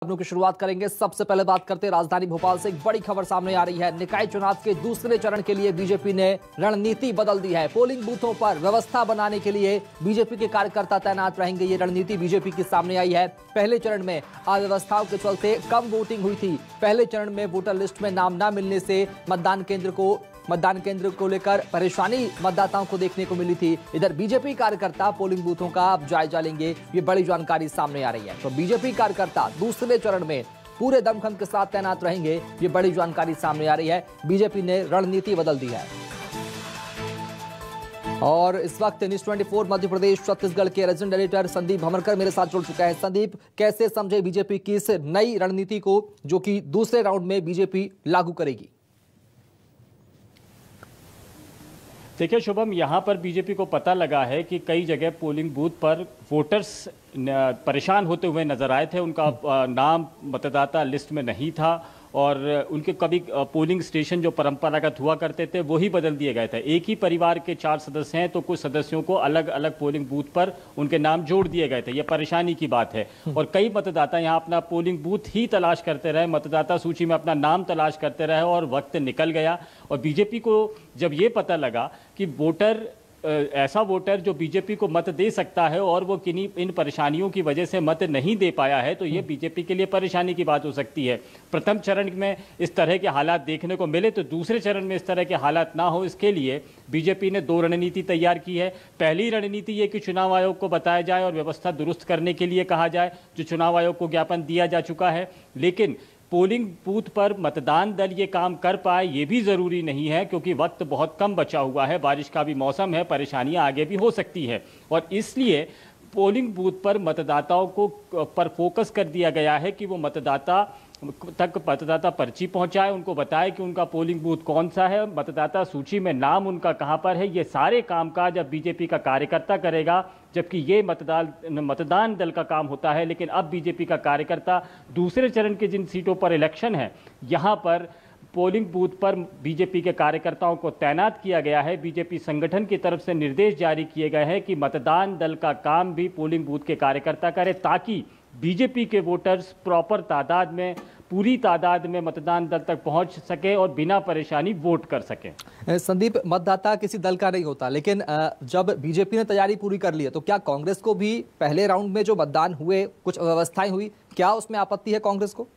खबरों की शुरुआत करेंगे। सबसे पहले बात करते हैं राजधानी भोपाल से। एक बड़ी खबर सामने आ रही है। निकाय चुनाव के दूसरे चरण के लिए बीजेपी ने रणनीति बदल दी है। पोलिंग बूथों पर व्यवस्था बनाने के लिए बीजेपी के कार्यकर्ता तैनात रहेंगे। ये रणनीति बीजेपी के सामने आई है। पहले चरण में अव्यवस्थाओं के चलते कम वोटिंग हुई थी। पहले चरण में वोटर लिस्ट में नाम न मिलने से मतदान केंद्र को लेकर परेशानी मतदाताओं को देखने को मिली थी। इधर बीजेपी कार्यकर्ता पोलिंग बूथों का अब जायजा लेंगे। ये बड़ी जानकारी सामने आ रही है। तो बीजेपी कार्यकर्ता दूसरे चरण में पूरे दमखम के साथ तैनात रहेंगे। ये बड़ी जानकारी सामने आ रही है। बीजेपी ने रणनीति बदल दी है। और इस वक्त न्यूज़ 24 मध्य प्रदेश छत्तीसगढ़ के रीजनल एडिटर संदीप भमरकर मेरे साथ जुड़ चुका है। संदीप, कैसे समझे बीजेपी की इस नई रणनीति को जो कि दूसरे राउंड में बीजेपी लागू करेगी? देखिए शुभम, यहाँ पर बीजेपी को पता लगा है कि कई जगह पोलिंग बूथ पर वोटर्स परेशान होते हुए नजर आए थे। उनका नाम मतदाता लिस्ट में नहीं था और उनके कभी पोलिंग स्टेशन जो परंपरागत हुआ करते थे वही बदल दिए गए थे। एक ही परिवार के 4 सदस्य हैं तो कुछ सदस्यों को अलग अलग पोलिंग बूथ पर उनके नाम जोड़ दिए गए थे। ये परेशानी की बात है और कई मतदाता यहाँ अपना पोलिंग बूथ ही तलाश करते रहे, मतदाता सूची में अपना नाम तलाश करते रहे और वक्त निकल गया। और बीजेपी को जब ये पता लगा कि ऐसा वोटर जो बीजेपी को मत दे सकता है और वो किन्हीं इन परेशानियों की वजह से मत नहीं दे पाया है, तो ये बीजेपी के लिए परेशानी की बात हो सकती है। प्रथम चरण में इस तरह के हालात देखने को मिले तो दूसरे चरण में इस तरह के हालात ना हो, इसके लिए बीजेपी ने 2 रणनीति तैयार की है। पहली रणनीति ये कि चुनाव आयोग को बताया जाए और व्यवस्था दुरुस्त करने के लिए कहा जाए, जो चुनाव आयोग को ज्ञापन दिया जा चुका है। लेकिन पोलिंग बूथ पर मतदान दल ये काम कर पाए ये भी जरूरी नहीं है, क्योंकि वक्त बहुत कम बचा हुआ है, बारिश का भी मौसम है, परेशानियां आगे भी हो सकती है। और इसलिए पोलिंग बूथ पर मतदाताओं को पर फोकस कर दिया गया है कि वो मतदाता पर्ची पहुंचाए, उनको बताए कि उनका पोलिंग बूथ कौन सा है, मतदाता सूची में नाम उनका कहां पर है। ये सारे कामकाज अब बीजेपी का कार्यकर्ता करेगा, जबकि ये मतदान दल का काम होता है। लेकिन अब बीजेपी का कार्यकर्ता दूसरे चरण के जिन सीटों पर इलेक्शन है, यहां पर पोलिंग बूथ पर बीजेपी के कार्यकर्ताओं को तैनात किया गया है। बीजेपी संगठन की तरफ से निर्देश जारी किए गए हैं कि मतदान दल का काम भी पोलिंग बूथ के कार्यकर्ता करें, ताकि बीजेपी के वोटर्स प्रॉपर तादाद में, पूरी तादाद में मतदान दल तक पहुंच सके और बिना परेशानी वोट कर सके। संदीप, मतदाता किसी दल का नहीं होता, लेकिन जब बीजेपी ने तैयारी पूरी कर ली है तो क्या कांग्रेस को भी पहले राउंड में जो मतदान हुए, कुछ अव्यवस्थाएं हुई, क्या उसमें आपत्ति है कांग्रेस को?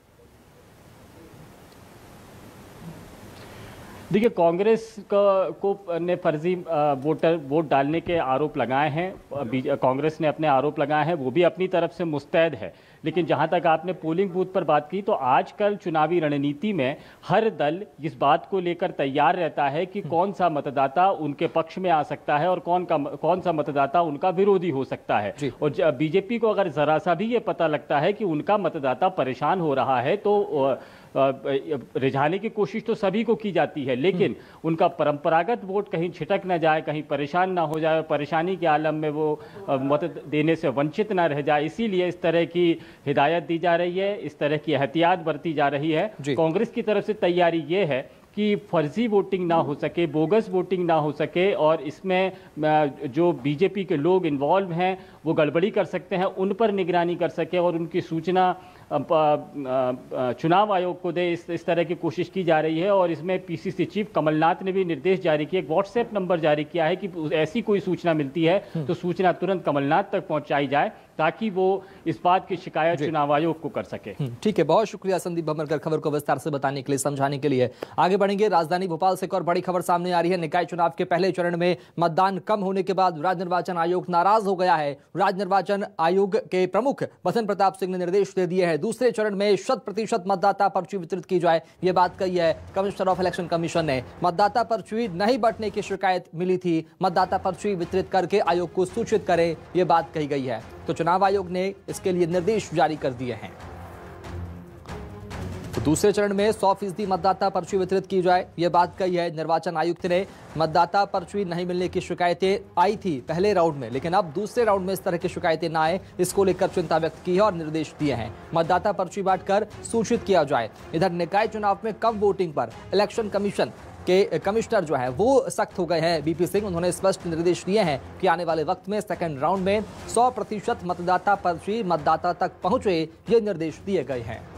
देखिए, कांग्रेस ने फर्जी वोट डालने के आरोप लगाए हैं। कांग्रेस ने अपने आरोप लगाए हैं, वो भी अपनी तरफ से मुस्तैद है। लेकिन जहां तक आपने पोलिंग बूथ पर बात की, तो आजकल चुनावी रणनीति में हर दल इस बात को लेकर तैयार रहता है कि कौन सा मतदाता उनके पक्ष में आ सकता है और कौन सा मतदाता उनका विरोधी हो सकता है। और बीजेपी को अगर जरा सा भी ये पता लगता है कि उनका मतदाता परेशान हो रहा है तो रिझाने की कोशिश तो सभी को की जाती है, लेकिन उनका परंपरागत वोट कहीं छिटक न जाए, कहीं परेशान ना हो जाए, परेशानी के आलम में वो मत देने से वंचित ना रह जाए, इसीलिए इस तरह की हिदायत दी जा रही है, इस तरह की एहतियात बरती जा रही है। कांग्रेस की तरफ से तैयारी ये है कि फर्जी वोटिंग ना हो सके, बोगस वोटिंग ना हो सके, और इसमें जो बीजेपी के लोग इन्वॉल्व हैं वो गड़बड़ी कर सकते हैं, उन पर निगरानी कर सके और उनकी सूचना चुनाव आयोग को दे, इस तरह की कोशिश की जा रही है। और इसमें पीसीसी चीफ कमलनाथ ने भी निर्देश जारी किया, एक व्हाट्सएप नंबर जारी किया है कि ऐसी कोई सूचना मिलती है तो सूचना तुरंत कमलनाथ तक पहुंचाई जाए, ताकि वो इस बात की शिकायत चुनाव आयोग को कर सके। ठीक है, बहुत शुक्रिया संदीप भमरकर खबर को विस्तार से बताने के लिए, समझाने के लिए। आगे बढ़ेंगे। राजधानी भोपाल से एक और बड़ी खबर सामने आ रही है। निकाय चुनाव के पहले चरण में मतदान कम होने के बाद राज्य निर्वाचन आयोग नाराज हो गया है। राज्य निर्वाचन आयोग के प्रमुख बसंत प्रताप सिंह ने निर्देश दे दिए हैं दूसरे चरण में 100% मतदाता पर्ची वितरित की जाए। यह बात कही है कमिश्नर ऑफ इलेक्शन कमीशन ने। मतदाता पर्ची नहीं बंटने की शिकायत मिली थी, मतदाता पर्ची वितरित करके आयोग को सूचित करें, यह बात कही गई है। तो चुनाव आयोग ने इसके लिए निर्देश जारी कर दिए हैं। तो दूसरे चरण में 100% मतदाता पर्ची वितरित की जाए, यह बात कही है निर्वाचन आयुक्त ने। मतदाता पर्ची नहीं मिलने की शिकायतें आई थी पहले राउंड में, लेकिन अब दूसरे राउंड में इस तरह की शिकायतें ना आए, इसको लेकर चिंता व्यक्त की है और निर्देश दिए हैं मतदाता पर्ची बांटकर सूचित किया जाए। इधर निकाय चुनाव में कम वोटिंग पर इलेक्शन कमीशन के कमिश्नर जो है वो सख्त हो गए हैं। बीपी सिंह, उन्होंने स्पष्ट निर्देश दिए हैं कि आने वाले वक्त में सेकंड राउंड में 100% मतदाता पर्ची मतदाता तक पहुंचे, ये निर्देश दिए गए हैं।